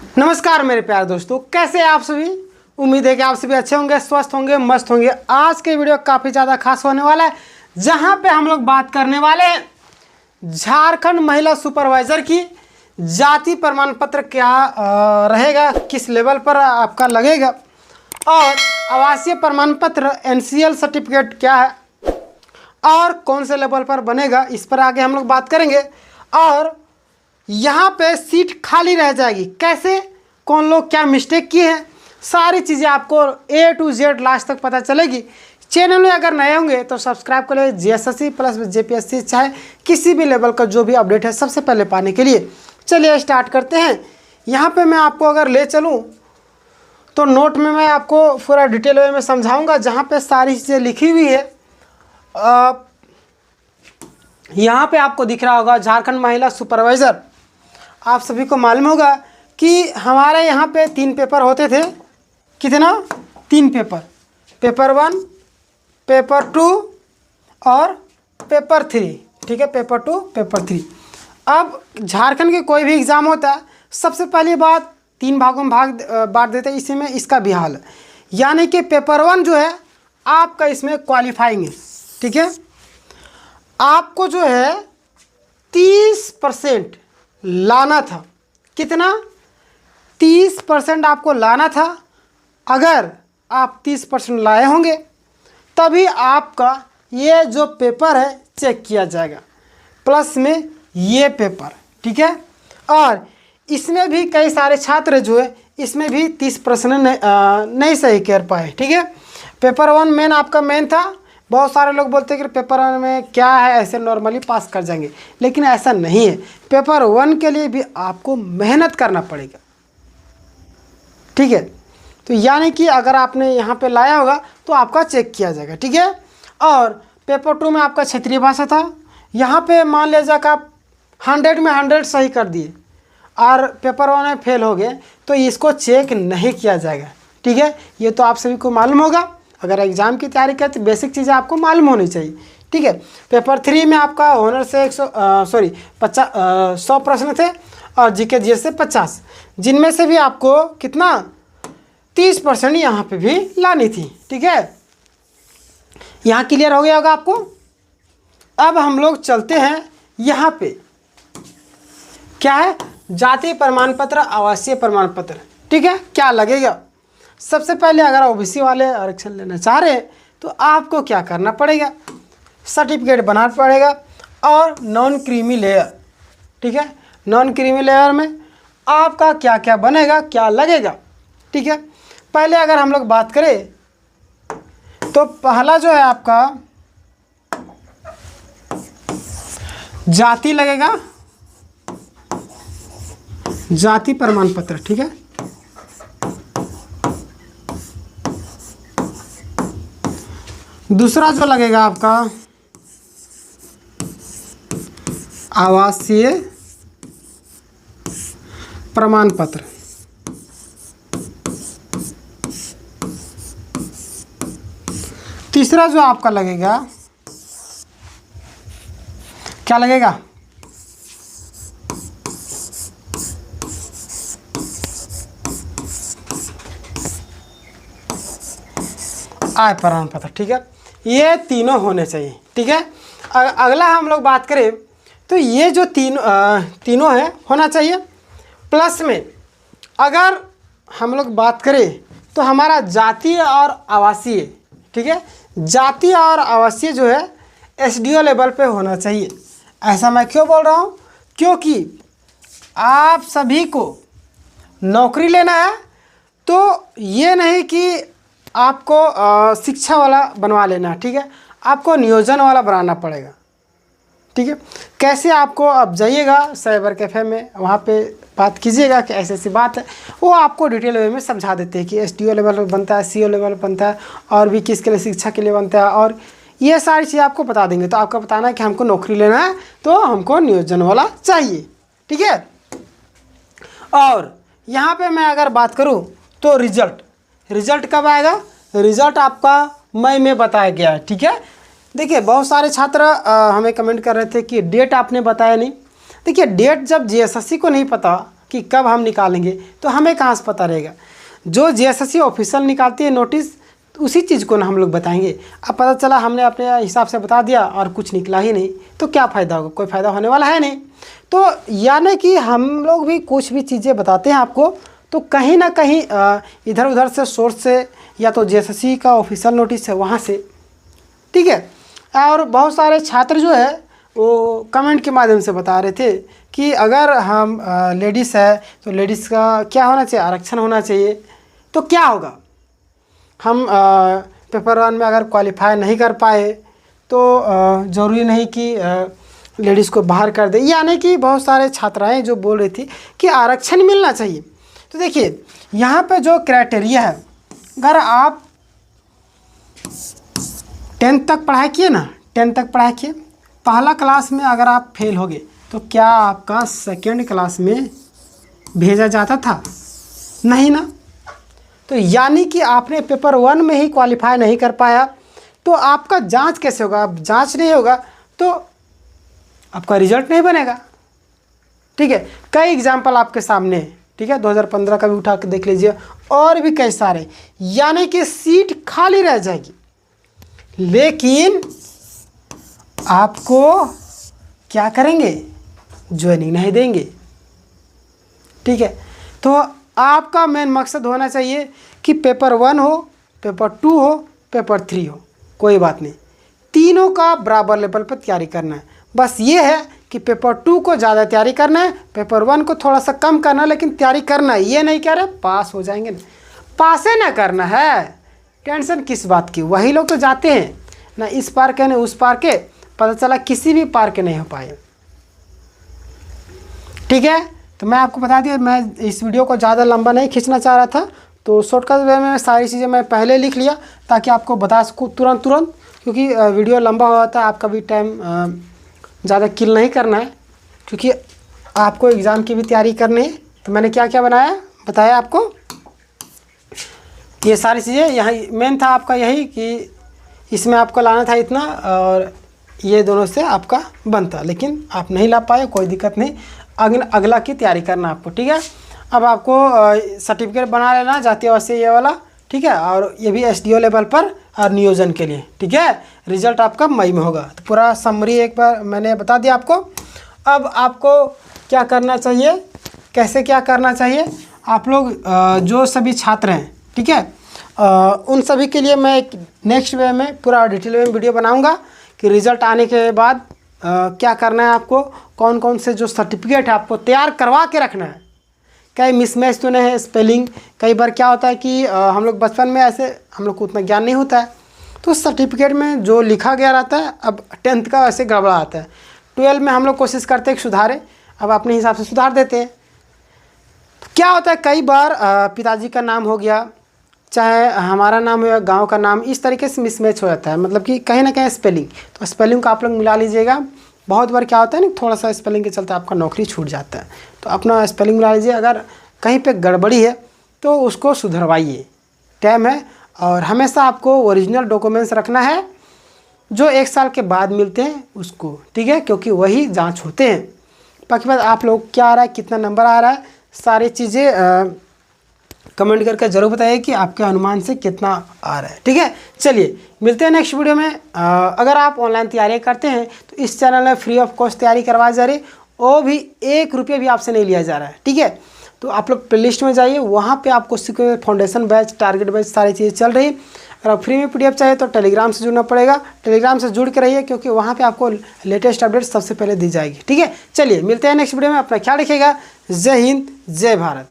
नमस्कार मेरे प्यारे दोस्तों, कैसे हैं आप सभी। उम्मीद है कि आप सभी अच्छे होंगे, स्वस्थ होंगे, मस्त होंगे। आज के वीडियो काफ़ी ज़्यादा खास होने वाला है, जहां पे हम लोग बात करने वाले हैं झारखंड महिला सुपरवाइज़र की जाति प्रमाण पत्र क्या रहेगा, किस लेवल पर आपका लगेगा, और आवासीय प्रमाण पत्र NCL सर्टिफिकेट क्या है और कौन से लेवल पर बनेगा, इस पर आगे हम लोग बात करेंगे। और यहाँ पे सीट खाली रह जाएगी, कैसे, कौन लोग क्या मिस्टेक किए हैं, सारी चीज़ें आपको A to Z लास्ट तक पता चलेगी। चैनल में अगर नए होंगे तो सब्सक्राइब कर ले। GSSC प्लस JPSC चाहे किसी भी लेवल का जो भी अपडेट है सबसे पहले पाने के लिए चलिए स्टार्ट करते हैं। यहाँ पे मैं आपको अगर ले चलूँ तो नोट में मैं आपको पूरा डिटेल वे में समझाऊँगा, जहाँ पर सारी चीज़ें लिखी हुई है। यहाँ पे आपको दिख रहा होगा झारखंड महिला सुपरवाइज़र। आप सभी को मालूम होगा कि हमारे यहाँ पे 3 पेपर होते थे। कितना? 3 पेपर, पेपर 1, पेपर 2 और पेपर 3। ठीक है, पेपर 2, पेपर 3। अब झारखंड के कोई भी एग्ज़ाम होता है, सबसे पहली बात 3 भागों में बांट देते हैं। इसी में इसका भी हाल है, यानी कि पेपर 1 जो है आपका इसमें क्वालिफाइंग है। ठीक है, आपको जो है 30% लाना था। कितना? 30% आपको लाना था। अगर आप 30% लाए होंगे तभी आपका ये जो पेपर है चेक किया जाएगा, प्लस में ये पेपर। ठीक है, और इसमें भी कई सारे छात्र जो है इसमें भी 30% नहीं सही कर पाए। ठीक है, पेपर 1 मेन आपका मेन था। बहुत सारे लोग बोलते हैं कि पेपर 1 में क्या है, ऐसे नॉर्मली पास कर जाएंगे, लेकिन ऐसा नहीं है। पेपर 1 के लिए भी आपको मेहनत करना पड़ेगा। ठीक है, तो यानी कि अगर आपने यहाँ पे लाया होगा तो आपका चेक किया जाएगा। ठीक है, और पेपर 2 में आपका क्षेत्रीय भाषा था। यहाँ पे मान लीजिए कि आप 100 में 100 सही कर दिए और पेपर 1 में फेल हो गए तो इसको चेक नहीं किया जाएगा। ठीक है, ये तो आप सभी को मालूम होगा। अगर एग्ज़ाम की तैयारी करें तो बेसिक चीज़ें आपको मालूम होनी चाहिए। ठीक है, पेपर 3 में आपका ऑनर से 100 प्रश्न थे और GK GS से 50, जिनमें से भी आपको कितना 30% यहाँ पे भी लानी थी। ठीक है, यहाँ क्लियर हो गया होगा आपको। अब हम लोग चलते हैं यहाँ पे, क्या है, जाति प्रमाण पत्र, आवासीय प्रमाण पत्र। ठीक है, क्या लगेगा। सबसे पहले अगर OBC वाले आरक्षण लेना चाह रहे हैं तो आपको क्या करना पड़ेगा, सर्टिफिकेट बनाना पड़ेगा और नॉन क्रीमी लेयर। ठीक है, नॉन क्रीमी लेयर में आपका क्या क्या बनेगा, क्या लगेगा। ठीक है, पहले अगर हम लोग बात करें तो पहला जो है आपका जाति लगेगा, जाति प्रमाण पत्र। ठीक है, दूसरा जो लगेगा आपका आवासीय प्रमाण पत्र। तीसरा जो आपका लगेगा, क्या लगेगा, आय प्रमाण पत्र। ठीक है, ये तीनों होने चाहिए। ठीक है, अगला हम लोग बात करें तो ये जो तीनों है होना चाहिए। प्लस में अगर हम लोग बात करें तो हमारा जातीय और आवासीय, ठीक है, जातीय और आवासीय जो है SDO लेवल पे होना चाहिए। ऐसा मैं क्यों बोल रहा हूँ, क्योंकि आप सभी को नौकरी लेना है तो ये नहीं कि आपको शिक्षा वाला बनवा लेना है। ठीक है, आपको नियोजन वाला बनाना पड़ेगा। ठीक है, कैसे, आपको अब जाइएगा साइबर कैफ़े में, वहाँ पे बात कीजिएगा कि ऐसी ऐसी बात है, वो आपको डिटेल वे में समझा देते हैं कि SDO लेवल बनता है, CO लेवल बनता है, और भी किसके लिए, शिक्षा के लिए बनता है, और ये सारी चीज़ें आपको बता देंगे। तो आपको बताना है कि हमको नौकरी लेना है तो हमको नियोजन वाला चाहिए। ठीक है, और यहाँ पे मैं अगर बात करूँ तो रिजल्ट कब आएगा, रिजल्ट आपका मई में बताया गया है। ठीक है, देखिए बहुत सारे छात्र हमें कमेंट कर रहे थे कि डेट आपने बताया नहीं। देखिए डेट जब GSSC को नहीं पता कि कब हम निकालेंगे, तो हमें कहाँ से पता रहेगा। जो जीएसएससी ऑफिशियल निकालती है नोटिस, उसी चीज़ को ना हम लोग बताएंगे। अब पता चला हमने अपने हिसाब से बता दिया और कुछ निकला ही नहीं, तो क्या फ़ायदा होगा, कोई फ़ायदा होने वाला है नहीं। तो यानी कि हम लोग भी कुछ भी चीज़ें बताते हैं आपको, तो कहीं ना कहीं इधर उधर से सोर्स से, या तो जीएसएससी का ऑफिशियल नोटिस है वहाँ से, ठीक है। और बहुत सारे छात्र जो है वो कमेंट के माध्यम से बता रहे थे कि अगर हम लेडीज़ है तो लेडीज़ का क्या होना चाहिए, आरक्षण होना चाहिए। तो क्या होगा, हम पेपर 1 में अगर क्वालिफाई नहीं कर पाए तो ज़रूरी नहीं कि लेडीज़ को बाहर कर दे। यानी कि बहुत सारे छात्राएं जो बोल रही थी कि आरक्षण मिलना चाहिए। तो देखिए यहाँ पे जो क्राइटेरिया है, अगर आप 10th तक पढ़ाई किए ना, 10th तक पढ़ाई किए, पहला क्लास में अगर आप फेल हो गए तो क्या आपका सेकेंड क्लास में भेजा जाता था? नहीं ना। तो यानी कि आपने पेपर 1 में ही क्वालिफाई नहीं कर पाया तो आपका जांच कैसे होगा? अब जांच नहीं होगा तो आपका रिजल्ट नहीं बनेगा, ठीक है। कई एग्जाम्पल आपके सामने है, ठीक है, 2015 का भी उठा के देख लीजिए, और भी कई सारे। यानी कि सीट खाली रह जाएगी, लेकिन आपको क्या करेंगे, ज्वाइनिंग नहीं देंगे, ठीक है। तो आपका मेन मकसद होना चाहिए कि पेपर 1 हो, पेपर 2 हो, पेपर 3 हो, कोई बात नहीं, तीनों का बराबर लेवल पर तैयारी करना है। बस ये है कि पेपर 2 को ज़्यादा तैयारी करना है, पेपर 1 को थोड़ा सा कम करना है, लेकिन तैयारी करना है। ये नहीं कह रहे पास हो जाएंगे, पासे ना करना है, टेंशन किस बात की। वही लोग तो जाते हैं ना इस पार के ना उस पार के, पता चला किसी भी पार के नहीं हो पाए, ठीक है। तो मैं आपको बता दिया, मैं इस वीडियो को ज़्यादा लंबा नहीं खींचना चाह रहा था, तो शॉर्टकट वे में सारी चीज़ें मैं पहले लिख लिया ताकि आपको बता सकूँ तुरंत, क्योंकि वीडियो लंबा हो जाता है, आपका भी टाइम ज़्यादा किल नहीं करना है, क्योंकि आपको एग्ज़ाम की भी तैयारी करनी है। तो मैंने क्या क्या बताया आपको, ये सारी चीज़ें। यहाँ मेन था आपका यही कि इसमें आपको लाना था इतना, और ये दोनों से आपका बनता, लेकिन आप नहीं ला पाए, कोई दिक्कत नहीं, अगला की तैयारी करना आपको, ठीक है। अब आपको सर्टिफिकेट बना लेना जातीय आवासीय ये वाला, ठीक है, और ये भी एसडीओ लेवल पर और नियोजन के लिए, ठीक है। रिजल्ट आपका मई में होगा। तो पूरा समरी एक बार मैंने बता दिया आपको। अब आपको क्या करना चाहिए, कैसे क्या करना चाहिए, आप लोग जो सभी छात्र हैं, ठीक है, उन सभी के लिए मैं एक नेक्स्ट वे में पूरा डिटेल में वीडियो बनाऊंगा कि रिज़ल्ट आने के बाद क्या करना है आपको, कौन कौन से जो सर्टिफिकेट है आपको तैयार करवा के रखना है। कई मिसमैच तो नहीं है, स्पेलिंग कई बार क्या होता है कि हम लोग बचपन में ऐसे हम लोग को उतना ज्ञान नहीं होता है, तो सर्टिफिकेट में जो लिखा गया रहता है, अब 10th का ऐसे गड़बड़ा आता है, 12 में हम लोग कोशिश करते हैं कि सुधारें, अब अपने हिसाब से सुधार देते हैं। तो क्या होता है कई बार पिताजी का नाम हो गया, चाहे हमारा नाम हो या गांव का नाम, इस तरीके से मिसमैच हो जाता है, मतलब कि कहीं ना कहीं स्पेलिंग, तो स्पेलिंग को आप लोग मिला लीजिएगा। बहुत बार क्या होता है ना, थोड़ा सा स्पेलिंग के चलते आपका नौकरी छूट जाता है, तो अपना स्पेलिंग मिला लीजिए। अगर कहीं पे गड़बड़ी है तो उसको सुधरवाइए, टाइम है। और हमेशा आपको ओरिजिनल डॉक्यूमेंट्स रखना है, जो 1 साल के बाद मिलते हैं उसको, ठीक है, क्योंकि वही जाँच होते हैं। बाकी बात आप लोग क्या आ रहा है, कितना नंबर आ रहा है, सारी चीज़ें कमेंट करके ज़रूर बताइए कि आपके अनुमान से कितना आ रहा है, ठीक है। चलिए मिलते हैं नेक्स्ट वीडियो में। अगर आप ऑनलाइन तैयारी करते हैं तो इस चैनल में फ्री ऑफ कॉस्ट तैयारी करवाई जा रही, वो भी 1 रुपया भी आपसे नहीं लिया जा रहा है, ठीक है। तो आप लोग प्लेलिस्ट में जाइए, वहाँ पे आपको secure foundation batch, target batch, सारी चीज़ें चल रही। अगर आप फ्री में PDF चाहिए तो टेलीग्राम से जुड़ना पड़ेगा, टेलीग्राम से जुड़ के रहिए, क्योंकि वहाँ पे आपको लेटेस्ट अपडेट सबसे पहले दी जाएगी, ठीक है। चलिए मिलते हैं नेक्स्ट वीडियो में, अपना ख्याल रखिएगा। जय हिंद, जय भारत।